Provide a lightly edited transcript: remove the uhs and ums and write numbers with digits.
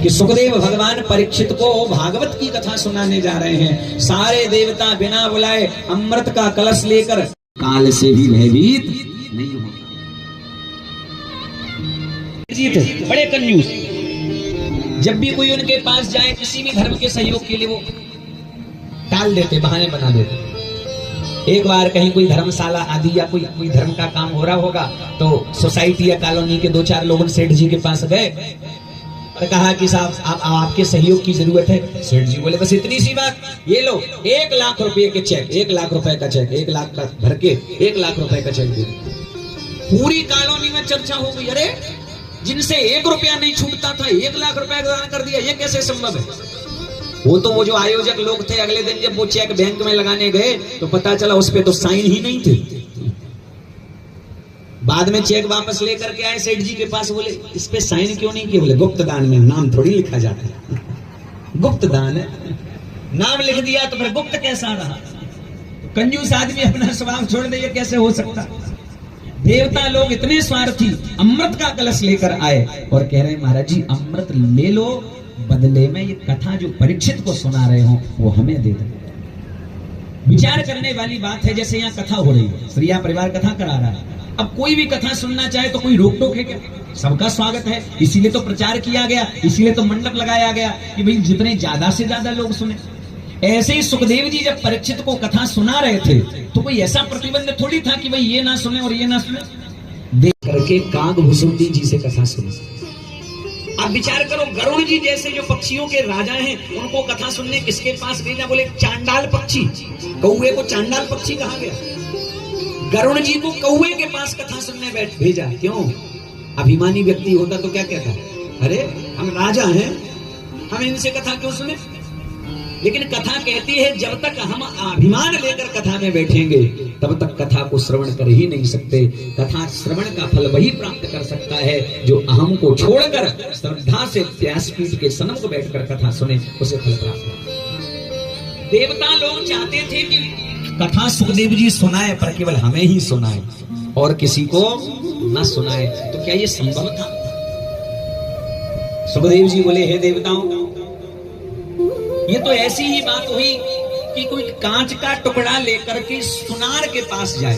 कि सुखदेव भगवान परीक्षित को भागवत की कथा सुनाने जा रहे हैं। सारे देवता बिना बुलाए अमृत का कलश लेकर काल से भी भयभीत नहीं होगा। बड़े कंजूस, जब भी कोई उनके पास जाए किसी भी धर्म के सहयोग के लिए वो टाल देते, बहाने बना देते। एक बार कहीं कोई धर्मशाला आदि या कोई धर्म का काम हो रहा होगा तो सोसाइटी या कॉलोनी के 2-4 लोग सेठ जी के पास गए तो कहा कि साहब आपके सहयोग की जरूरत है। सेठ जी बोले बस इतनी सी बात, ये लो 1 लाख रुपए के चेक, 1 लाख रुपए का चेक, 1 लाख का भर के 1 लाख रुपए का चेक दे। पूरी कॉलोनी में चर्चा हो गई, अरे जिनसे 1 रुपया नहीं छूटता था 1 लाख रुपए दान कर दिया, ये कैसे संभव है। वो जो आयोजक लोग थे, अगले दिन जब वो चेक बैंक में लगाने गए तो पता चला उस पे तो साइन ही नहीं थे। बाद में चेक वापस लेकर के आए सेठ जी के पास, बोले इस पे साइन क्यों नहीं किए। बोले गुप्त दान में नाम थोड़ी लिखा जाता है, गुप्त दान है, नाम लिख दिया तो फिर गुप्त कैसा रहा। कंजूस आदमी अपना स्वभाव छोड़ दे, ये कैसे हो सकता। देवता लोग इतने स्वार्थी अमृत का कलश लेकर आए और कह रहे हैं महाराज जी अमृत ले लो, बदले में ये कथा जो परीक्षित को सुना रहे हो वो हमें दे दो। विचार करने वाली बात है, जैसे यहाँ कथा हो रही है, श्रीया परिवार कथा करा रहा है। अब कोई भी कथा सुनना चाहे तो कोई रोक टोक है क्या? सबका स्वागत है, इसीलिए तो प्रचार किया गया, इसीलिए तो मंडप लगाया गया कि भाई जितने ज्यादा से ज्यादा लोग सुने। ऐसे ही सुखदेव जी जब परीक्षित को कथा सुना रहे थे तो कोई ऐसा प्रतिबंध थोड़ी था कि भाई ये ना सुने और ये ना सुने। देख करके कागभूषुंडी जी से कथा सुने। आप विचार करो, गरुड़ जी जैसे जो पक्षियों के राजा हैं उनको कथा सुनने किसके पास भेजा। बोले चांडाल पक्षी, कौवे को चांडाल पक्षी कहा गया। गरुड़ जी को कौवे के पास कथा सुनने भेजा, क्यों? अभिमानी व्यक्ति होता तो क्या कहता, अरे हम राजा हैं, हम इनसे कथा क्यों सुने। लेकिन कथा कहती है जब तक हम अभिमान लेकर कथा में बैठेंगे तब तक कथा को श्रवण कर ही नहीं सकते। कथा श्रवण का फल वही प्राप्त कर सकता है जो अहम को छोड़कर श्रद्धा से व्यासपीठ के सन्मुख बैठकर कथा सुने, उसे फल प्राप्त हो। देवता लोग चाहते थे कि कथा सुखदेव जी सुनाए, पर केवल हमें ही सुनाए और किसी को न सुनाए। तो क्या ये संभव था? सुखदेव जी बोले हे देवताओं, ये तो ऐसी ही बात हुई कि कोई कांच का टुकड़ा लेकर के सुनार के पास जाए